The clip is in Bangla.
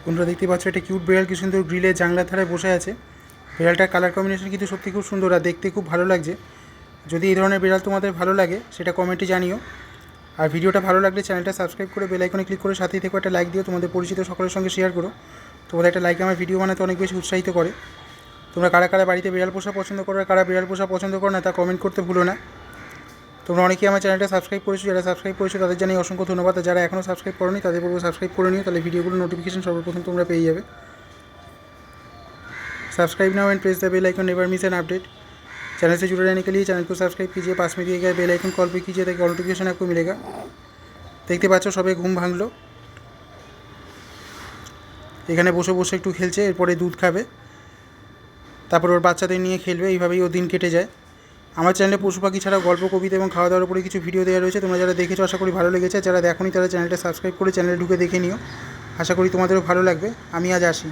তোমরা দেখতে পাচ্ছ এটা কিউট বিড়াল, কি সুন্দর গ্রিলের জানলার ধারে বসে আছে। বিড়ালটার কালার কম্বিনেশন কিন্তু সত্যি খুব সুন্দর আর দেখতে খুব ভালো লাগছে। যদি এই ধরনের বিড়াল তোমাদের ভালো লাগে সেটা কমেন্টে জানিও। আর ভিডিওটা ভালো লাগলে চ্যানেলটা সাবস্ক্রাইব করে বেল আইকনে ক্লিক করে সাথেই থেকে একটা লাইক দিও। তোমাদের পরিচিত সকলের সঙ্গে শেয়ার করো। তোমাদের একটা লাইক আমার ভিডিও বানাতে অনেক বেশি উৎসাহিত করে। তোমরা কারা কারা বাড়িতে বিড়াল পোষা পছন্দ করো আর কারা বিড়াল পোষা পছন্দ করো না তা কমেন্ট করতে ভুলো না। তোমরা অনেকেই আমার চ্যানেলটা সাবস্ক্রাইব করেছো, যারা সাবস্ক্রাইব করেছো তাদের জানিয়ে অসংখ্য ধন্যবাদ। আর যারা এখনও সাবস্ক্রাইব করোনি তাদের বলবো সাবস্ক্রাইব করে নিও, তাহলে ভিডিওগুলো নোটিফিকেশন সর্বপ্রথম তোমরা পেয়ে যাবে। Subscribe now and press the bell icon, never miss an update. Channel से जुड़े रहने के लिए चैनल को सब्सक्राइब कीजिए, पास में दिए गए बेल आइकन कॉल पे कीजिए ताकि नोटिफिकेशन आपको मिलेगा। देखते पाচ্ছ সবে ঘুম ভাঙলো, এখানে বসে বসে একটু খেলছে, এরপরে দুধ খাবে, তারপর ওর বাচ্চাদের নিয়ে খেলবে। এইভাবেই ওর দিন কেটে যায়। আমার চ্যানেলে পশু পাখি ছাড়াও গল্প, কবিতা এবং খাওয়া দাওয়ার উপরে কিছু ভিডিও দেওয়া রয়েছে। তোমরা যারা দেখেছো আশা করি ভালো লেগেছে। যারা দেখোনি তারা চ্যানেলটা সাবস্ক্রাইব করে চ্যানেলে ঢুকে দেখে নিও। আশা করি তোমাদেরও ভালো লাগবে। আমি আজ আসি।